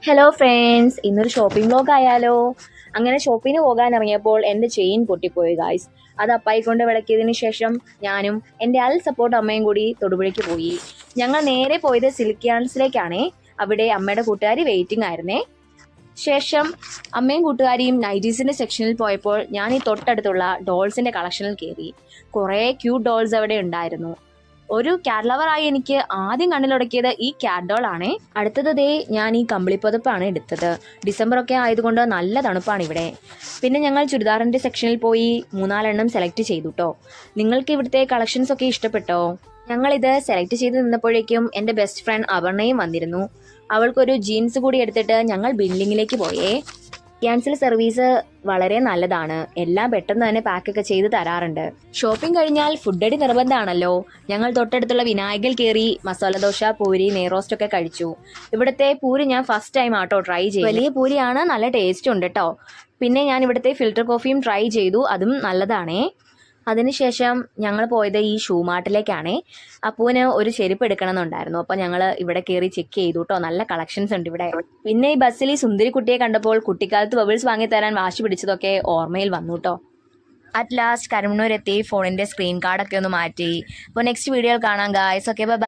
Hello friends, ഇന്നൊരു shopping vlog ആയാലോ? അങ്ങനെ ഷോപ്പിന് പോകാൻ ഇറങ്ങിയപ്പോൾ എൻ്റെ ചെയിൻ പൊട്ടിപ്പോയി ഗായ്സ്. അത് അപ്പായി കൊണ്ട് വിളക്കിയതിന് ശേഷം ഞാനും എൻ്റെ സപ്പോർട്ട് അമ്മയും കൂടി തൊടുപുഴയ്ക്ക് പോയി. ഞങ്ങൾ നേരെ പോയത് സിൽക്ക് യാർഡ്സിലേക്കാണേ. അവിടെ അമ്മയുടെ കൂട്ടുകാരി വെയിറ്റിംഗ് ആയിരുന്നേ. ശേഷം അമ്മയും കൂട്ടുകാരിയും നൈറ്റീസിൻ്റെ സെക്ഷനിൽ പോയപ്പോൾ ഞാൻ ഈ തൊട്ടടുത്തുള്ള ഡോൾസിൻ്റെ കളക്ഷനിൽ കയറി. കുറേ ക്യൂട്ട് ഡോൾസ് അവിടെ ഉണ്ടായിരുന്നു. ഒരു ക്യാറ്റ് ലവറായി എനിക്ക് ആദ്യം കണ്ണിലുടക്കിയത് ഈ ക്യാറ്റ് ഡോൾ ആണേ. അടുത്തത് ദേ ഞാൻ ഈ കമ്പിളിപ്പുതപ്പാണ് എടുത്തത്. ഡിസംബറൊക്കെ ആയതുകൊണ്ട് നല്ല തണുപ്പാണ് ഇവിടെ. പിന്നെ ഞങ്ങൾ ചുരിദാറിൻ്റെ സെക്ഷനിൽ പോയി 3-4 സെലക്ട് ചെയ്തു കേട്ടോ. നിങ്ങൾക്ക് ഇവിടുത്തെ കളക്ഷൻസ് ഒക്കെ ഇഷ്ടപ്പെട്ടോ? ഞങ്ങളിത് സെലക്ട് ചെയ്ത് നിന്നപ്പോഴേക്കും എൻ്റെ ബെസ്റ്റ് ഫ്രണ്ട് അപർണയും വന്നിരുന്നു. അവൾക്കൊരു ജീൻസ് കൂടി എടുത്തിട്ട് ഞങ്ങൾ ബിൽഡിങ്ങിലേക്ക് പോയേ. ക്യാൻസൽ സർവീസ് വളരെ നല്ലതാണ്. എല്ലാം പെട്ടെന്ന് തന്നെ പാക്കൊക്കെ ചെയ്ത് തരാറുണ്ട്. ഷോപ്പിംഗ് കഴിഞ്ഞാൽ ഫുഡ് അടി നിർബന്ധമാണല്ലോ. ഞങ്ങൾ തൊട്ടടുത്തുള്ള വിനായകൽ കയറി മസാല ദോശ, പൂരി, നെയ്റോസ്റ്റ് ഒക്കെ കഴിച്ചു. ഇവിടുത്തെ പൂരി ഞാൻ ഫസ്റ്റ് ടൈം ആട്ടോ ട്രൈ ചെയ്തു. വലിയ പൂരിയാണ്, നല്ല ടേസ്റ്റ് ഉണ്ട് കേട്ടോ. പിന്നെ ഞാൻ ഇവിടുത്തെ ഫിൽറ്റർ കോഫിയും ട്രൈ ചെയ്തു, അതും നല്ലതാണേ. അതിനുശേഷം ഞങ്ങൾ പോയത് ഈ ഷൂ മാർട്ടിലേക്കാണേ. അപ്പൂന് ഒരു ചെരുപ്പ് എടുക്കണമെന്നുണ്ടായിരുന്നു. അപ്പോൾ ഞങ്ങൾ ഇവിടെ കയറി ചെക്ക് ചെയ്തു കേട്ടോ. നല്ല കളക്ഷൻസ് ഉണ്ട് ഇവിടെ. പിന്നെ ഈ ബസ്സിൽ ഈ സുന്ദരി കുട്ടിയെ കണ്ടപ്പോൾ കുട്ടിക്കാലത്ത് ബബിൾസ് വാങ്ങിത്തരാൻ വാശി പിടിച്ചതൊക്കെ ഓർമ്മയിൽ വന്നു കേട്ടോ. അറ്റ് ലാസ്റ്റ് കരുമണ്ണൂർ എത്തി ഫോണിൻ്റെ സ്ക്രീൻ കാർഡൊക്കെ ഒന്ന് മാറ്റി. അപ്പോൾ നെക്സ്റ്റ് വീഡിയോയിൽ കാണാം ഗായ്സ്. Okay, by.